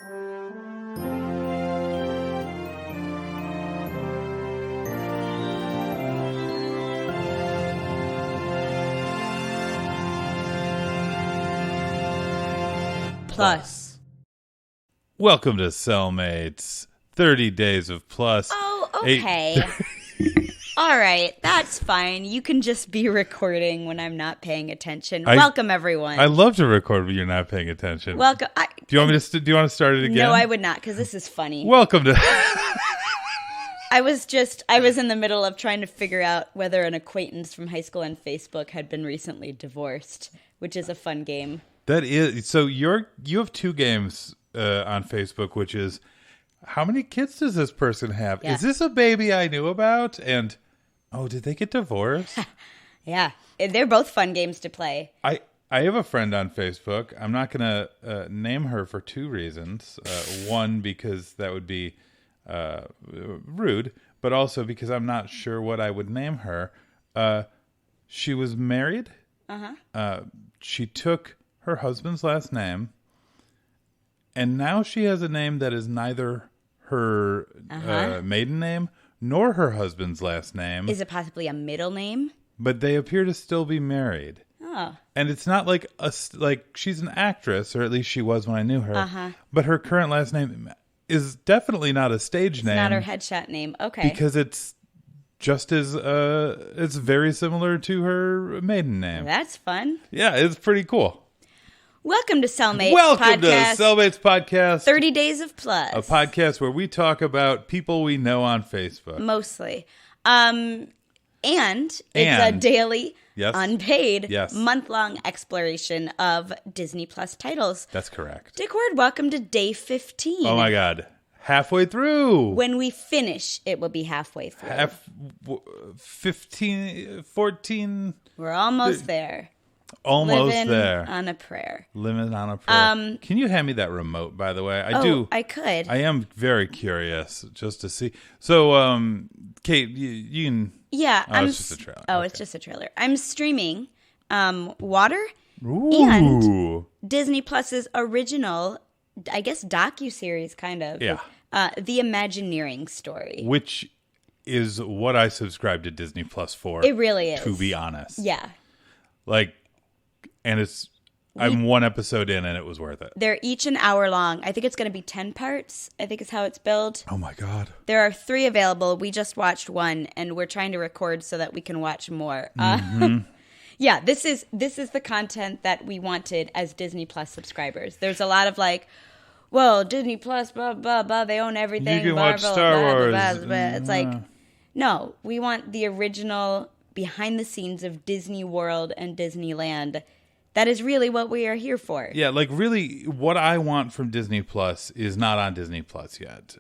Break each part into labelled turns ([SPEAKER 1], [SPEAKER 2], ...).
[SPEAKER 1] Plus.
[SPEAKER 2] Welcome to Cellmates. 30 Days of Plus.
[SPEAKER 1] Oh, okay. All right, that's fine. You can just be recording when I'm not paying attention. Welcome, everyone.
[SPEAKER 2] I love to record when you're not paying attention.
[SPEAKER 1] Welcome.
[SPEAKER 2] Do you want me to? Do you want to start it again?
[SPEAKER 1] No, I would not, because this is funny.
[SPEAKER 2] Welcome to.
[SPEAKER 1] I was in the middle of trying to figure out whether an acquaintance from high school on Facebook had been recently divorced, which is a fun game.
[SPEAKER 2] That is so. You have two games on Facebook, which is how many kids does this person have?
[SPEAKER 1] Yeah.
[SPEAKER 2] Is this a baby I knew about? And did they get divorced?
[SPEAKER 1] Yeah, they're both fun games to play.
[SPEAKER 2] I have a friend on Facebook. I'm not going to name her for two reasons. One, because that would be rude, but also because I'm not sure what I would name her. She was married. She took her husband's last name, and now she has a name that is neither her maiden name nor her husband's last name.
[SPEAKER 1] Is it possibly a middle name?
[SPEAKER 2] But they appear to still be married.
[SPEAKER 1] Oh.
[SPEAKER 2] And it's not like she's an actress, or at least she was when I knew her. But her current last name is definitely not a stage name.
[SPEAKER 1] It's not her headshot name. Okay.
[SPEAKER 2] Because it's just as it's very similar to her maiden name.
[SPEAKER 1] That's fun.
[SPEAKER 2] Yeah, it's pretty cool.
[SPEAKER 1] Welcome to Cellmates
[SPEAKER 2] Welcome
[SPEAKER 1] Podcast.
[SPEAKER 2] to Cellmates Podcast.
[SPEAKER 1] 30 Days of Plus.
[SPEAKER 2] A podcast where we talk about people we know on Facebook.
[SPEAKER 1] Mostly. And it's a daily, unpaid, month-long exploration of Disney Plus titles.
[SPEAKER 2] That's correct.
[SPEAKER 1] Dick Ward, welcome to day 15.
[SPEAKER 2] Oh my God. Halfway through.
[SPEAKER 1] When we finish, it will be halfway through.
[SPEAKER 2] 15, 14.
[SPEAKER 1] We're almost there.
[SPEAKER 2] Almost
[SPEAKER 1] Living
[SPEAKER 2] there.
[SPEAKER 1] on a prayer.
[SPEAKER 2] Living on a prayer. Can you hand me that remote, by the way?
[SPEAKER 1] I could.
[SPEAKER 2] I am very curious just to see. So, Kate, you can...
[SPEAKER 1] Yeah.
[SPEAKER 2] It's just a trailer.
[SPEAKER 1] Oh, okay. It's just a trailer. I'm streaming Water
[SPEAKER 2] Ooh.
[SPEAKER 1] and Disney Plus's original, I guess, docuseries, kind of.
[SPEAKER 2] Yeah.
[SPEAKER 1] The Imagineering story.
[SPEAKER 2] Which is what I subscribe to Disney Plus for.
[SPEAKER 1] It really is.
[SPEAKER 2] To be honest.
[SPEAKER 1] Yeah.
[SPEAKER 2] And I'm one episode in and it was worth it.
[SPEAKER 1] They're each an hour long. I think it's going to be 10 parts, I think is how it's billed.
[SPEAKER 2] Oh my God.
[SPEAKER 1] There are 3 available. We just watched one and we're trying to record so that we can watch more. Yeah, this is the content that we wanted as Disney Plus subscribers. There's a lot of well, Disney Plus, blah, blah, blah, they own everything.
[SPEAKER 2] You can
[SPEAKER 1] blah,
[SPEAKER 2] watch
[SPEAKER 1] blah,
[SPEAKER 2] Star
[SPEAKER 1] blah,
[SPEAKER 2] Wars.
[SPEAKER 1] Blah, blah, blah. It's no, we want the original behind the scenes of Disney World and Disneyland. That is really what we are here for.
[SPEAKER 2] Yeah, really what I want from Disney Plus is not on Disney Plus yet.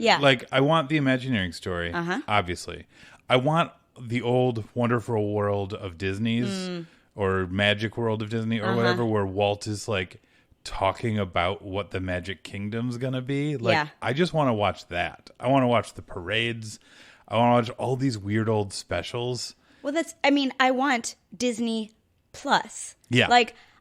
[SPEAKER 1] Yeah.
[SPEAKER 2] I want the Imagineering story, obviously. I want the old Wonderful World of Disney's or Magic World of Disney or whatever, where Walt is talking about what the Magic Kingdom's going to be. I just want to watch that. I want to watch the parades. I want to watch all these weird old specials.
[SPEAKER 1] Well, I want Disney Plus.
[SPEAKER 2] Yeah.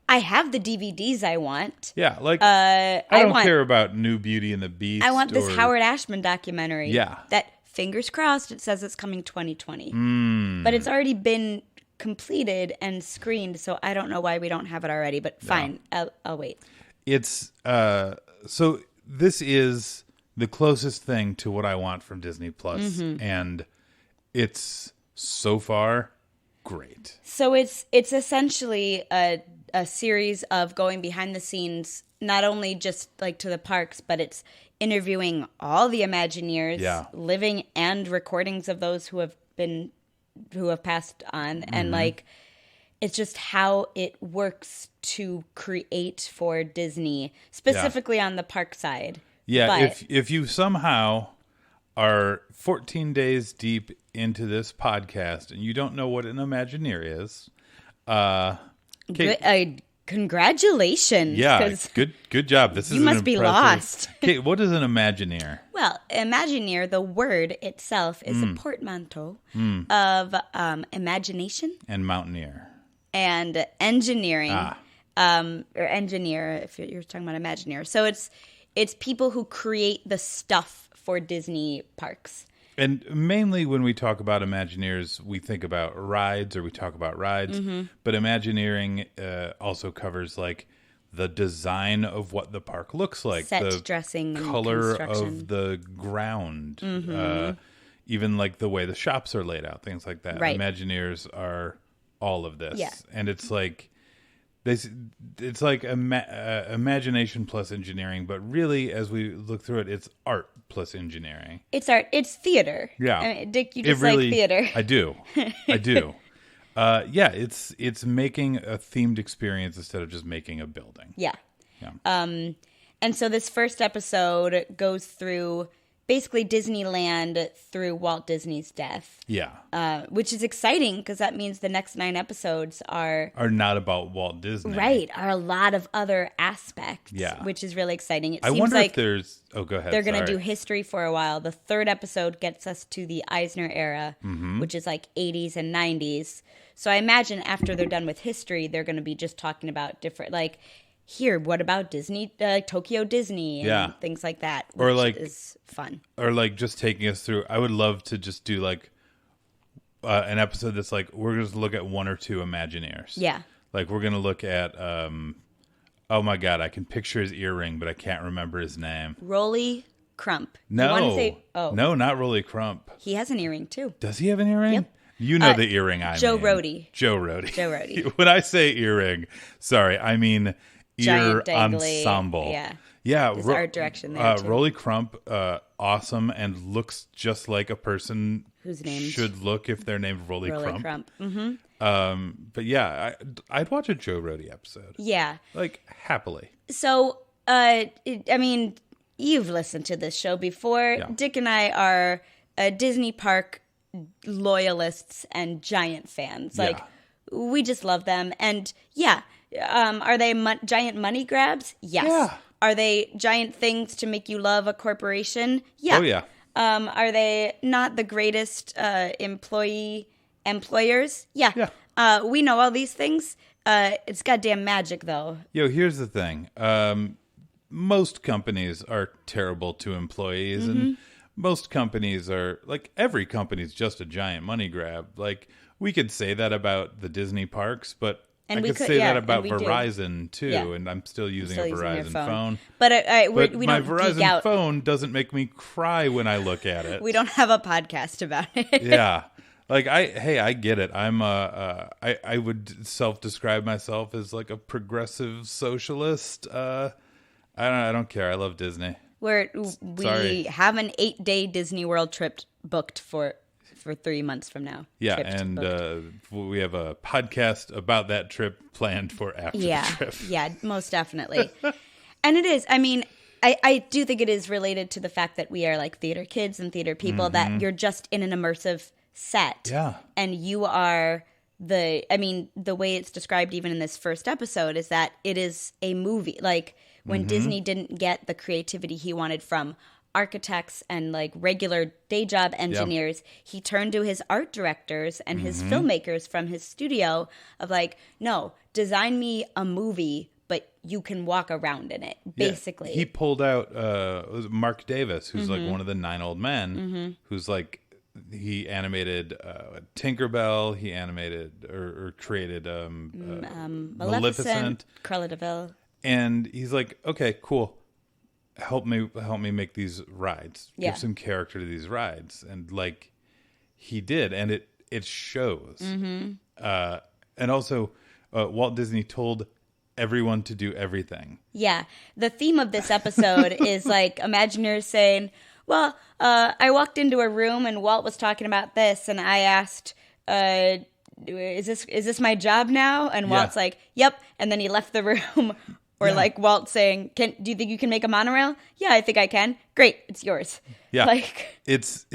[SPEAKER 1] I have the DVDs I want.
[SPEAKER 2] Yeah, I don't care about New Beauty and the Beast.
[SPEAKER 1] I want this Howard Ashman documentary.
[SPEAKER 2] Yeah.
[SPEAKER 1] That, fingers crossed, it says it's coming 2020. But it's already been completed and screened, so I don't know why we don't have it already, but fine, I'll wait.
[SPEAKER 2] It's, so this is the closest thing to what I want from Disney Plus, and it's so far great.
[SPEAKER 1] So it's essentially a series of going behind the scenes, not only just to the parks, but it's interviewing all the Imagineers, living and recordings of those who have passed on, and it's just how it works to create for Disney, specifically on the park side.
[SPEAKER 2] Yeah,
[SPEAKER 1] but
[SPEAKER 2] if you somehow are 14 days deep into this podcast and you don't know what an Imagineer is, Kate,
[SPEAKER 1] congratulations.
[SPEAKER 2] Yeah, good job. This is
[SPEAKER 1] you must be lost.
[SPEAKER 2] Kate, what is an Imagineer?
[SPEAKER 1] Well, Imagineer, the word itself, is a portmanteau of imagination
[SPEAKER 2] and mountaineer
[SPEAKER 1] and engineering, or engineer if you're talking about Imagineer. So It's people who create the stuff for Disney parks.
[SPEAKER 2] And mainly when we talk about Imagineers, we think about rides or we talk about rides. But Imagineering also covers like the design of what the park looks like.
[SPEAKER 1] Set
[SPEAKER 2] the
[SPEAKER 1] dressing,
[SPEAKER 2] color
[SPEAKER 1] and construction.
[SPEAKER 2] of the ground. Even like the way the shops are laid out, things like that.
[SPEAKER 1] Right.
[SPEAKER 2] Imagineers are all of this.
[SPEAKER 1] Yeah.
[SPEAKER 2] And it's like... It's like imagination plus engineering, but really, as we look through it, it's art plus engineering.
[SPEAKER 1] It's art. It's theater.
[SPEAKER 2] Yeah,
[SPEAKER 1] I mean, Dick, you just like theater.
[SPEAKER 2] I do. Yeah, it's making a themed experience instead of just making a building.
[SPEAKER 1] Yeah. And so this first episode goes through basically Disneyland through Walt Disney's death.
[SPEAKER 2] Yeah.
[SPEAKER 1] Which is exciting because that means the next 9 episodes are
[SPEAKER 2] not about Walt Disney.
[SPEAKER 1] Right. Are a lot of other aspects.
[SPEAKER 2] Yeah.
[SPEAKER 1] Which is really exciting. It
[SPEAKER 2] I
[SPEAKER 1] seems
[SPEAKER 2] wonder
[SPEAKER 1] like
[SPEAKER 2] if there's... Oh, go ahead.
[SPEAKER 1] They're going to do history for a while. The 3rd episode gets us to the Eisner era, which is like 80s and 90s. So I imagine after they're done with history, they're going to be just talking about different, like... Here, what about Disney, Tokyo Disney, and things like that, which is fun.
[SPEAKER 2] Or like just taking us through. I would love to just do like an episode that's like we're going to look at 1 or 2 Imagineers.
[SPEAKER 1] Yeah,
[SPEAKER 2] like we're going to look at. Oh my God, I can picture his earring, but I can't remember his name.
[SPEAKER 1] Rolly Crump.
[SPEAKER 2] No,
[SPEAKER 1] you want to say,
[SPEAKER 2] no, not Rolly Crump.
[SPEAKER 1] He has an earring too.
[SPEAKER 2] Does he have an earring?
[SPEAKER 1] Yep.
[SPEAKER 2] You know the earring I mean.
[SPEAKER 1] Joe Rohde.
[SPEAKER 2] Joe Rohde.
[SPEAKER 1] Joe Rohde.
[SPEAKER 2] When I say earring, sorry, I mean. Ear ensemble. Yeah.
[SPEAKER 1] There's art direction there too.
[SPEAKER 2] Rolly Crump, awesome, and looks just like a person
[SPEAKER 1] whose name
[SPEAKER 2] should look if they're named Rolly Crump.
[SPEAKER 1] Mm-hmm.
[SPEAKER 2] But yeah, I'd watch a Joe Rohde episode.
[SPEAKER 1] Yeah,
[SPEAKER 2] like happily.
[SPEAKER 1] So, I mean, you've listened to this show before. Yeah. Dick and I are Disney park loyalists and giant fans. Like, we just love them, and yeah. Are they giant money grabs? Yes.
[SPEAKER 2] Yeah.
[SPEAKER 1] Are they giant things to make you love a corporation? Yeah.
[SPEAKER 2] Oh, yeah.
[SPEAKER 1] Are they not the greatest employers? Yeah. Yeah. We know all these things. It's goddamn magic, though.
[SPEAKER 2] Yo, here's the thing. Most companies are terrible to employees, and most companies are, like, every company's just a giant money grab. Like, we could say that about the Disney parks, but... And I could say that about Verizon, too, and I'm still using a Verizon phone.
[SPEAKER 1] But we don't
[SPEAKER 2] my Verizon phone doesn't make me cry when I look at it.
[SPEAKER 1] We don't have a podcast about it.
[SPEAKER 2] Yeah. Like, I get it. I would self-describe myself as, like, a progressive socialist. I don't care. I love Disney.
[SPEAKER 1] We have an 8-day Disney World trip booked for 3 months from now.
[SPEAKER 2] Yeah, and we have a podcast about that trip planned for after the trip.
[SPEAKER 1] Yeah, most definitely. And it is. I mean, I do think it is related to the fact that we are like theater kids and theater people, that you're just in an immersive set.
[SPEAKER 2] Yeah.
[SPEAKER 1] And you are the way it's described even in this first episode is that it is a movie. Like when Disney didn't get the creativity he wanted from architects and like regular day job engineers, he turned to his art directors and his filmmakers from his studio of like, no, design me a movie, but you can walk around in it, basically.
[SPEAKER 2] He pulled out Mark Davis, who's like one of the 9 old men, who's like, he animated Tinkerbell, he animated or created Maleficent,
[SPEAKER 1] Cruella de Vil.
[SPEAKER 2] And he's like, okay, cool. Help me make these rides. Give some character to these rides. And like he did, and it shows. And also Walt Disney told everyone to do everything. Yeah.
[SPEAKER 1] The theme of this episode is like Imagineers saying, well, I walked into a room and Walt was talking about this and I asked, is this my job now? And Walt's like, yep. And then he left the room. Or like Walt saying, do you think you can make a monorail? Yeah, I think I can. Great, it's yours.
[SPEAKER 2] Yeah,
[SPEAKER 1] like
[SPEAKER 2] it's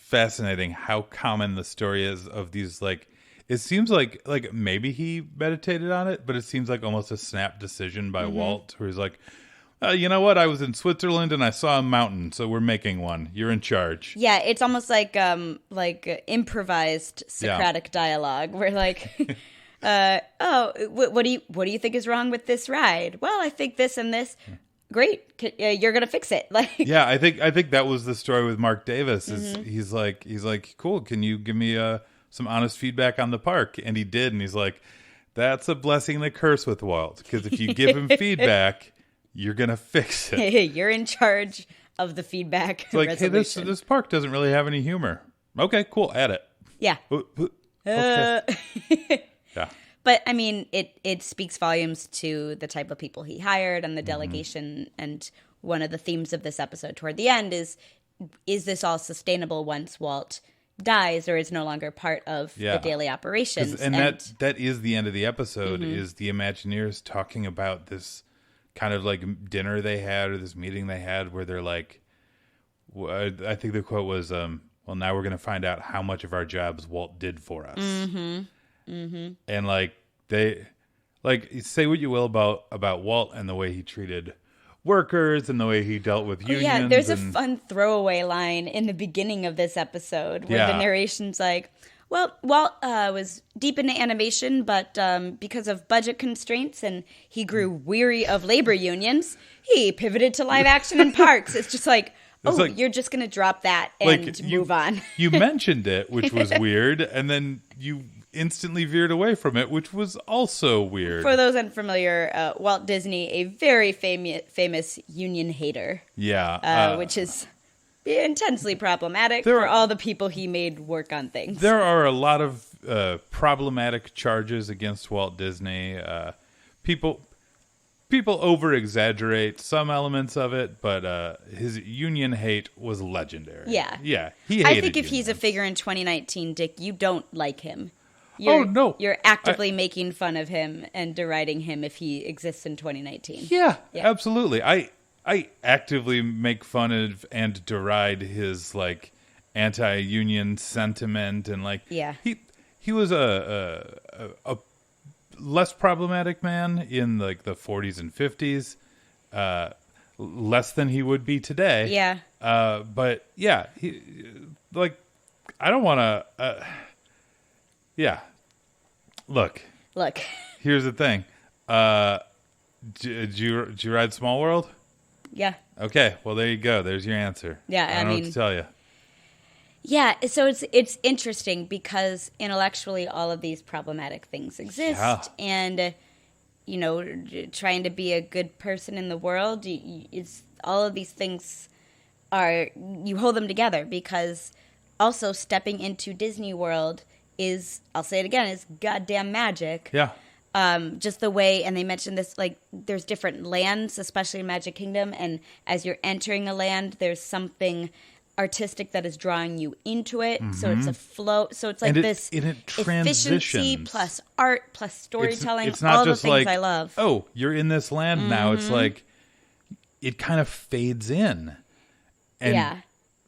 [SPEAKER 2] fascinating how common the story is of these. Like, it seems like maybe he meditated on it, but it seems like almost a snap decision by Walt, where he's like, you know what? I was in Switzerland and I saw a mountain, so we're making one. You're in charge.
[SPEAKER 1] Yeah, it's almost like improvised Socratic dialogue, where like. What do you think is wrong with this ride? Well, I think this and this. great. You're going to fix it. Like,
[SPEAKER 2] yeah, I think that was the story with Mark Davis. Is he's like, cool. Can you give me some honest feedback on the park? And he did. And he's like, that's a blessing and a curse with Walt, because if you give him feedback, you're going to fix it.
[SPEAKER 1] You're in charge of the feedback.
[SPEAKER 2] It's like, hey, this park doesn't really have any humor. Okay, cool. Add it.
[SPEAKER 1] Yeah.
[SPEAKER 2] Okay. Yeah.
[SPEAKER 1] But I mean, it speaks volumes to the type of people he hired and the delegation. And one of the themes of this episode toward the end is this all sustainable once Walt dies or is no longer part of the daily operations?
[SPEAKER 2] And that is the end of the episode, is the Imagineers talking about this kind of like dinner they had, or this meeting they had, where they're like, I think the quote was, well, now we're going to find out how much of our jobs Walt did for us. And like, they, like, say what you will about Walt and the way he treated workers and the way he dealt with unions.
[SPEAKER 1] Yeah, there's a fun throwaway line in the beginning of this episode where the narration's like, well, Walt was deep into animation, but because of budget constraints and he grew weary of labor unions, he pivoted to live action and parks. It's just like, you're just going to drop that and move on. You
[SPEAKER 2] mentioned it, which was weird, and then you instantly veered away from it, which was also weird.
[SPEAKER 1] For those unfamiliar, Walt Disney, a very famous union hater.
[SPEAKER 2] Yeah.
[SPEAKER 1] Which is intensely problematic for all the people he made work on things.
[SPEAKER 2] There are a lot of problematic charges against Walt Disney. People over-exaggerate some elements of it, but his union hate was legendary.
[SPEAKER 1] Yeah.
[SPEAKER 2] Yeah, he hated
[SPEAKER 1] I think if
[SPEAKER 2] unions.
[SPEAKER 1] he's a figure in 2019, Dick, you don't like him.
[SPEAKER 2] No.
[SPEAKER 1] You're actively making fun of him and deriding him if he exists in 2019.
[SPEAKER 2] Yeah, absolutely. I actively make fun of and deride his like anti-union sentiment, and like he was a less problematic man in like the 40s and 50s, less than he would be today.
[SPEAKER 1] Yeah.
[SPEAKER 2] But yeah, he, like, I don't want to. Yeah. Look. Here's the thing. Did you ride Small World?
[SPEAKER 1] Yeah.
[SPEAKER 2] Okay. Well, there you go. There's your answer.
[SPEAKER 1] Yeah.
[SPEAKER 2] I don't know what to tell you.
[SPEAKER 1] Yeah. So it's interesting because intellectually all of these problematic things exist, and trying to be a good person in the world, it's all of these things you hold them together, because also stepping into Disney World is, I'll say it again, is goddamn magic.
[SPEAKER 2] Yeah.
[SPEAKER 1] Just the way, and they mentioned this, like, there's different lands, especially in Magic Kingdom, and as you're entering a land, there's something artistic that is drawing you into it. So it's a flow. So it's like this efficiency plus art plus storytelling.
[SPEAKER 2] It's not
[SPEAKER 1] all
[SPEAKER 2] just
[SPEAKER 1] the things
[SPEAKER 2] like,
[SPEAKER 1] I love.
[SPEAKER 2] Oh, you're in this land now. It's like it kind of fades in, and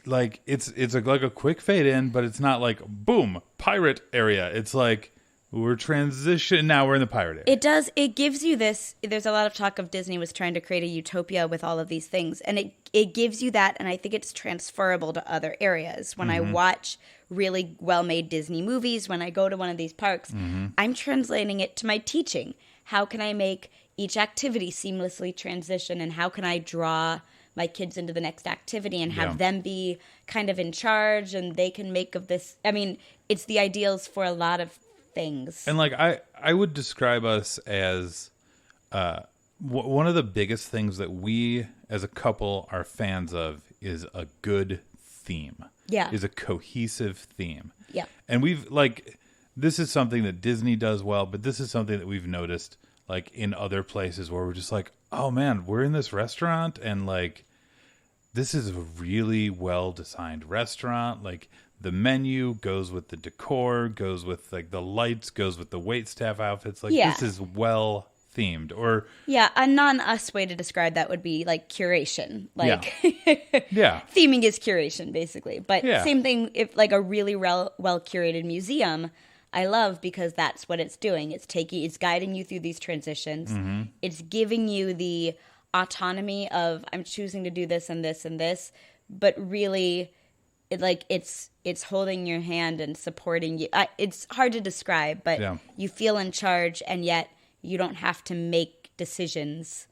[SPEAKER 2] like it's like a quick fade in, but it's not like boom pirate area. It's like we're transition now. We're in the pirate area.
[SPEAKER 1] It does. It gives you this. There's a lot of talk of Disney was trying to create a utopia with all of these things, and it gives you that, and I think it's transferable to other areas. When I watch really well-made Disney movies, when I go to one of these parks, I'm translating it to my teaching. How can I make each activity seamlessly transition, and how can I draw my kids into the next activity and have them be kind of in charge, and they can make of this. I mean, it's the ideals for a lot of things.
[SPEAKER 2] And like I would describe us as one of the biggest things that we as a couple are fans of is a good theme.
[SPEAKER 1] Yeah.
[SPEAKER 2] Is a cohesive theme.
[SPEAKER 1] Yeah.
[SPEAKER 2] And we've like, this is something that Disney does well, but this is something that we've noticed like in other places where we're just like, oh man, we're in this restaurant and like, this is a really well designed restaurant. Like the menu goes with the decor, goes with like the lights, goes with the waitstaff outfits. Like this is well themed. Or
[SPEAKER 1] a non-us way to describe that would be like curation. Like theming is curation basically. But same thing if like a really well curated museum, I love, because that's what it's doing. It's guiding you through these transitions. It's giving you the autonomy of I'm choosing to do this and this and this, but really it's holding your hand and supporting you. It's hard to describe, but you feel in charge, and yet you don't have to make decisions.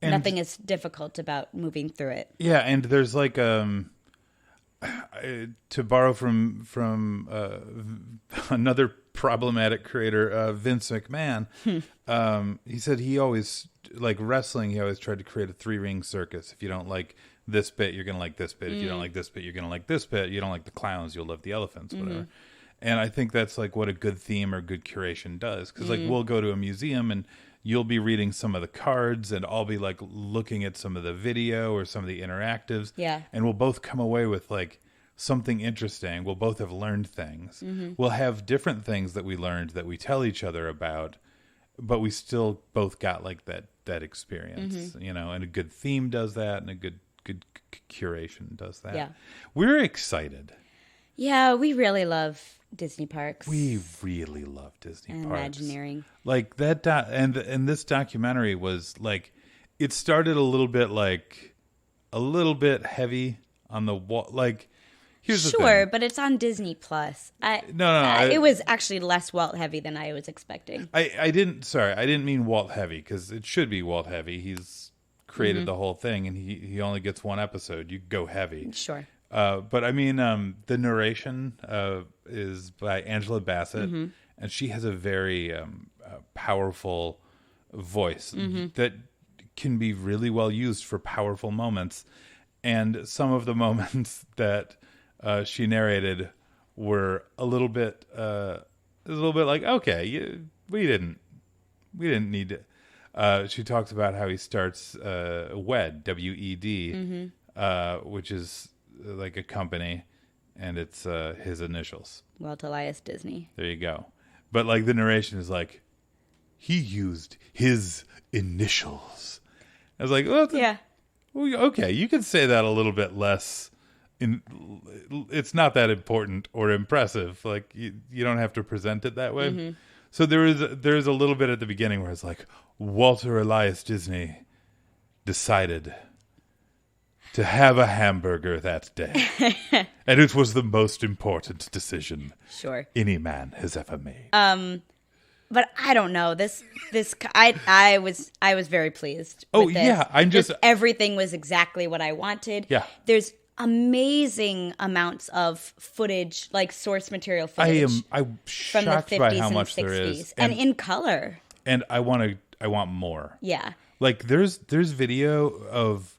[SPEAKER 1] Nothing is difficult about moving through it.
[SPEAKER 2] Yeah, and there's like to borrow from another problematic creator, Vince McMahon. He said he always, like wrestling, he always tried to create a 3-ring circus. If you don't like this bit, you're gonna like this bit. If you don't like this bit, you're gonna like this bit. You don't like the clowns, you'll love the elephants, whatever. And I think that's like what a good theme or good curation does. Because like we'll go to a museum and you'll be reading some of the cards and I'll be like looking at some of the video or some of the interactives.
[SPEAKER 1] Yeah.
[SPEAKER 2] And we'll both come away with like something interesting. We'll both have learned things. We'll have different things that we learned that we tell each other about, but we still both got like that experience, you know, and a good theme does that and a good curation does that. Yeah. We're excited.
[SPEAKER 1] Yeah, we really love Disney parks.
[SPEAKER 2] We really love Disney
[SPEAKER 1] and
[SPEAKER 2] parks.
[SPEAKER 1] Imagineering.
[SPEAKER 2] Like that, and this documentary was like, it started a little bit heavy on the wall. Like, here's the thing.
[SPEAKER 1] But it's on Disney Plus.
[SPEAKER 2] No.
[SPEAKER 1] It was actually less Walt heavy than I was expecting.
[SPEAKER 2] I didn't mean Walt heavy, because it should be Walt heavy. He's created the whole thing, and he only gets one episode. You go heavy.
[SPEAKER 1] Sure.
[SPEAKER 2] But I mean, the narration is by Angela Bassett, and she has a very powerful voice that can be really well used for powerful moments. And some of the moments that she narrated were a little bit like, okay, we didn't need to. She talks about how he starts WED, W-E-D, which is like a company, and it's his initials.
[SPEAKER 1] Walt Elias Disney.
[SPEAKER 2] There you go. But like the narration is like, he used his initials. I was like, well, yeah, okay, you can say that a little bit less. It's not that important or impressive. Like you don't have to present it that way. So there's a little bit at the beginning where it's like, Walter Elias Disney decided to have a hamburger that day. And it was the most important decision any man has ever made.
[SPEAKER 1] But I don't know. I was very pleased with this.
[SPEAKER 2] Yeah,
[SPEAKER 1] everything was exactly what I wanted.
[SPEAKER 2] Yeah.
[SPEAKER 1] There's amazing amounts of footage, like source material footage.
[SPEAKER 2] I'm shocked
[SPEAKER 1] from the 50s
[SPEAKER 2] by how
[SPEAKER 1] and
[SPEAKER 2] much
[SPEAKER 1] 60s,
[SPEAKER 2] there is.
[SPEAKER 1] And in color.
[SPEAKER 2] And I want more.
[SPEAKER 1] Yeah.
[SPEAKER 2] Like there's video of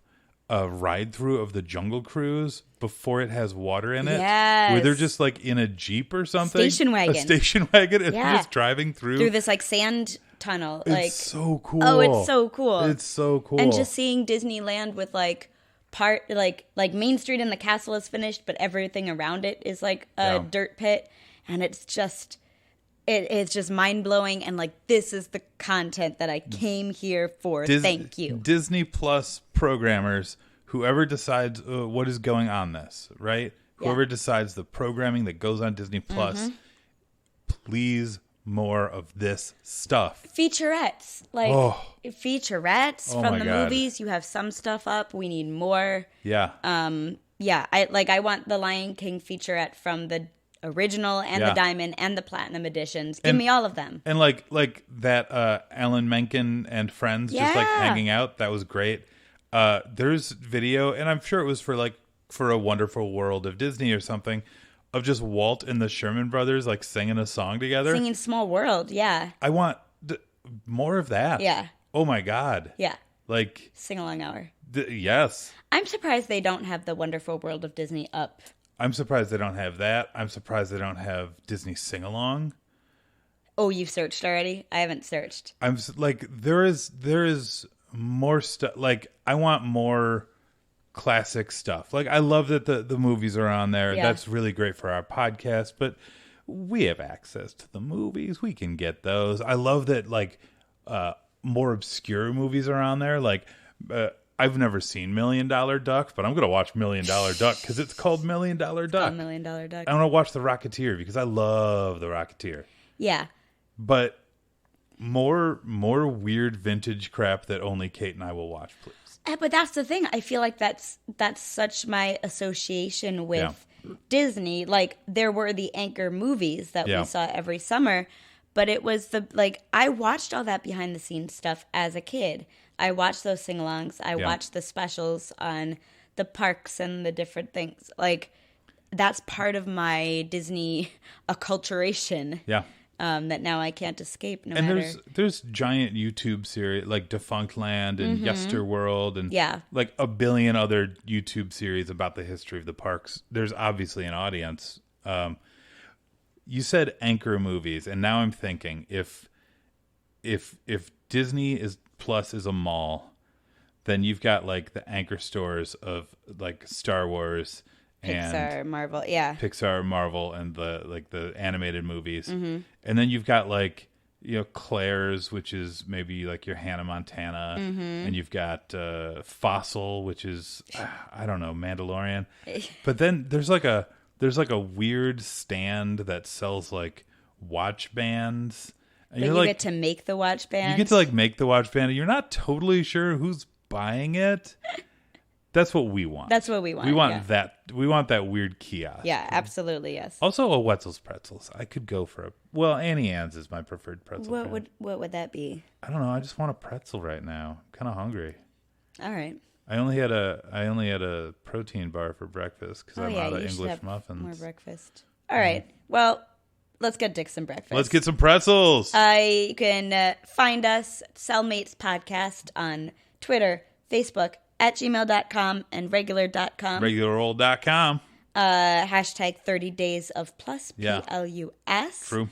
[SPEAKER 2] a ride through of the Jungle Cruise before it has water in it.
[SPEAKER 1] Yes.
[SPEAKER 2] Where they're just like in a Jeep or something.
[SPEAKER 1] A station wagon.
[SPEAKER 2] And they're just driving through
[SPEAKER 1] this like sand tunnel.
[SPEAKER 2] It's so cool.
[SPEAKER 1] Oh, it's so cool.
[SPEAKER 2] It's so cool.
[SPEAKER 1] And just seeing Disneyland with like like Main Street and the castle is finished, but everything around it is like a dirt pit. And it's just it's just mind-blowing, and like, this is the content that I came here for. Thank you.
[SPEAKER 2] Disney Plus programmers, whoever decides what is going on this, right? Whoever decides the programming that goes on Disney Plus, please more of this stuff.
[SPEAKER 1] Featurettes. Like, featurettes from the movies. You have some stuff up. We need more.
[SPEAKER 2] Yeah.
[SPEAKER 1] I want the Lion King featurette from the original and the diamond and the platinum editions. Give me all of them. And
[SPEAKER 2] like that Alan Menken and friends just like hanging out. That was great. There's video, and I'm sure it was for A Wonderful World of Disney or something, of just Walt and the Sherman Brothers like singing a song together.
[SPEAKER 1] Singing Small World, yeah.
[SPEAKER 2] I want more of that.
[SPEAKER 1] Yeah.
[SPEAKER 2] Oh my God.
[SPEAKER 1] Yeah.
[SPEAKER 2] Like
[SPEAKER 1] sing-along hour.
[SPEAKER 2] Yes.
[SPEAKER 1] I'm surprised they don't have The Wonderful World of Disney up.
[SPEAKER 2] I'm surprised they don't have that. I'm surprised they don't have Disney Sing-Along.
[SPEAKER 1] Oh, you've searched already? I haven't searched.
[SPEAKER 2] I'm like, there is more stuff. Like, I want more classic stuff. Like, I love that the movies are on there. Yeah. That's really great for our podcast, but we have access to the movies. We can get those. I love that, like, more obscure movies are on there. Like, I've never seen $1 Million Duck, but I'm going to watch $1 Million Duck because it's called $1 Million Duck.
[SPEAKER 1] It's called $1 Million Duck.
[SPEAKER 2] I want to watch The Rocketeer because I love The Rocketeer.
[SPEAKER 1] Yeah.
[SPEAKER 2] But more weird vintage crap that only Kate and I will watch, please.
[SPEAKER 1] But that's the thing. I feel like that's such my association with Disney. Like, there were the anchor movies that we saw every summer, but it was I watched all that behind the scenes stuff as a kid. I watch those sing-alongs. I
[SPEAKER 2] Yeah.
[SPEAKER 1] watch the specials on the parks and the different things. Like, that's part of my Disney acculturation.
[SPEAKER 2] Yeah.
[SPEAKER 1] That now I can't escape no
[SPEAKER 2] And
[SPEAKER 1] matter.
[SPEAKER 2] there's giant YouTube series like Defunct Land and Yesterworld and like a billion other YouTube series about the history of the parks. There's obviously an audience. You said anchor movies, and now I'm thinking if Disney is Plus is a mall, then you've got like the anchor stores of like Star Wars
[SPEAKER 1] Pixar,
[SPEAKER 2] and
[SPEAKER 1] Marvel,
[SPEAKER 2] Pixar, Marvel, and the animated movies, and then you've got like Claire's, which is maybe like your Hannah Montana, and you've got Fossil, which is I don't know, Mandalorian, but then there's like a weird stand that sells like watch bands. And
[SPEAKER 1] that you get to make the watch band.
[SPEAKER 2] You get to like make the watch band, and you're not totally sure who's buying it. That's what we want.
[SPEAKER 1] That's what we want.
[SPEAKER 2] We want that. We want that weird kiosk.
[SPEAKER 1] Yeah, absolutely, yes.
[SPEAKER 2] Also, a Wetzel's Pretzels. I could go for Annie Ann's is my preferred pretzel.
[SPEAKER 1] What would that be?
[SPEAKER 2] I don't know. I just want a pretzel right now. I'm kind of hungry.
[SPEAKER 1] All right.
[SPEAKER 2] I only had a protein bar for breakfast because I'm out of English muffins.
[SPEAKER 1] More breakfast. All right. Well, let's get Dick some breakfast.
[SPEAKER 2] Let's get some pretzels.
[SPEAKER 1] You can find us Cellmates Podcast on Twitter, Facebook, at gmail.com and regular.com.
[SPEAKER 2] Regularold.com.
[SPEAKER 1] Hashtag 30 days of plus, Plus.
[SPEAKER 2] True.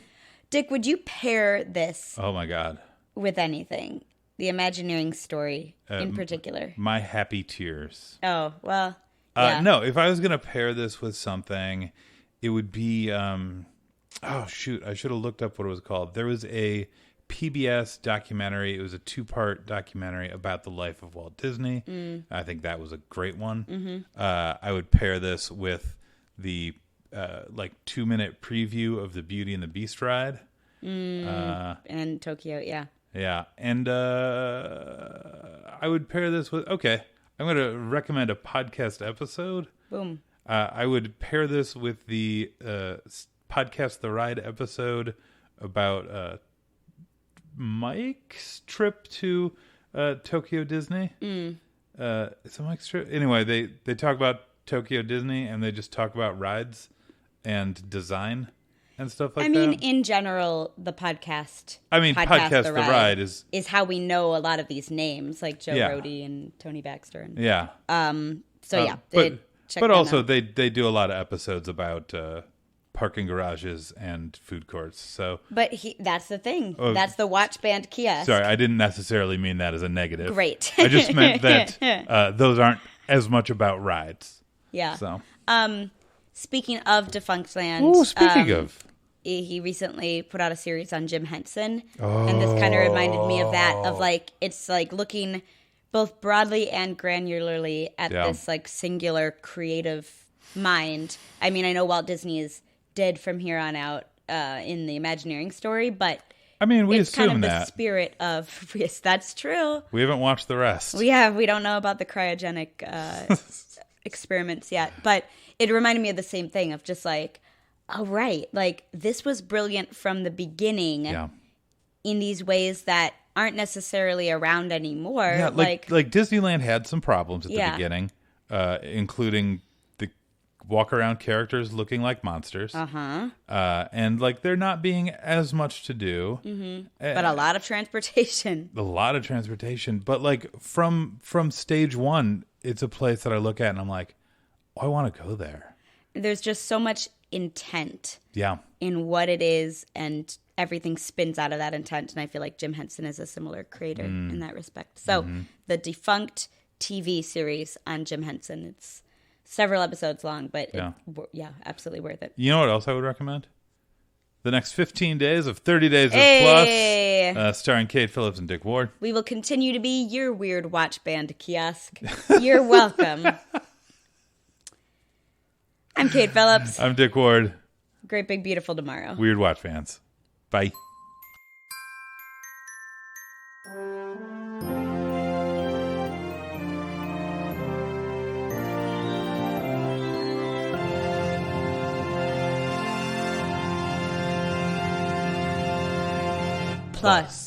[SPEAKER 1] Dick, would you pair this
[SPEAKER 2] Oh my God.
[SPEAKER 1] with anything? The Imagineering story in particular.
[SPEAKER 2] My Happy Tears.
[SPEAKER 1] Oh, well, yeah.
[SPEAKER 2] No, if I was going to pair this with something, it would be, oh shoot, I should have looked up what it was called. There was a PBS documentary. It was a 2-part documentary about the life of Walt Disney. I think that was a great one. I would pair this with the like 2-minute preview of the Beauty and the Beast ride.
[SPEAKER 1] And Tokyo, yeah.
[SPEAKER 2] Yeah, and I would pair this with, okay, I'm going to recommend a podcast episode.
[SPEAKER 1] Boom.
[SPEAKER 2] I would pair this with the podcast The Ride episode about Mike's trip to Tokyo Disney. It's a Mike's trip. Anyway, they talk about Tokyo Disney, and they just talk about rides and design and stuff like that.
[SPEAKER 1] I mean, in general, the podcast.
[SPEAKER 2] Podcast The Ride is
[SPEAKER 1] how we know a lot of these names, like Joe
[SPEAKER 2] Yeah.
[SPEAKER 1] Rohde and Tony Baxter. And,
[SPEAKER 2] yeah.
[SPEAKER 1] Check
[SPEAKER 2] But
[SPEAKER 1] them
[SPEAKER 2] also
[SPEAKER 1] out.
[SPEAKER 2] they do a lot of episodes about parking garages and food courts. So,
[SPEAKER 1] But that's the thing. That's the watch band kiosk.
[SPEAKER 2] sorry, I didn't necessarily mean that as a negative.
[SPEAKER 1] Great.
[SPEAKER 2] I just meant that those aren't as much about rides.
[SPEAKER 1] Yeah.
[SPEAKER 2] So,
[SPEAKER 1] Speaking of Defunct Land.
[SPEAKER 2] ooh, speaking of,
[SPEAKER 1] he recently put out a series on Jim Henson. And this kind of reminded me of that, of like, it's like looking both broadly and granularly at this like singular creative mind. I mean, I know Walt Disney is dead from here on out in the Imagineering story, but
[SPEAKER 2] I mean, we
[SPEAKER 1] it's
[SPEAKER 2] assume
[SPEAKER 1] kind of
[SPEAKER 2] that.
[SPEAKER 1] the spirit of, yes, that's true.
[SPEAKER 2] We haven't watched the rest.
[SPEAKER 1] We don't know about the cryogenic experiments yet, but it reminded me of the same thing of just like, oh, right, like this was brilliant from the beginning in these ways that aren't necessarily around anymore.
[SPEAKER 2] Yeah, like Disneyland had some problems at the
[SPEAKER 1] Yeah.
[SPEAKER 2] beginning, including the walk-around characters looking like monsters. And like there not being as much to do.
[SPEAKER 1] But a lot of transportation.
[SPEAKER 2] A lot of transportation. But like from stage one, it's a place that I look at and I'm like, oh, I want to go there.
[SPEAKER 1] There's just so much intent
[SPEAKER 2] Yeah.
[SPEAKER 1] in what it is, and everything spins out of that intent. And I feel like Jim Henson is a similar creator in that respect. So the Defunct TV series on Jim Henson, it's several episodes long, but absolutely worth it.
[SPEAKER 2] You know what else I would recommend? The next 15 days of 30 Days of
[SPEAKER 1] Hey!
[SPEAKER 2] Plus, starring Kate Phillips and Dick Ward.
[SPEAKER 1] We will continue to be your weird watch band kiosk. You're welcome. I'm Kate Phillips.
[SPEAKER 2] I'm Dick Ward.
[SPEAKER 1] Great Big Beautiful Tomorrow.
[SPEAKER 2] Weird Watch fans. Bye.
[SPEAKER 1] Plus.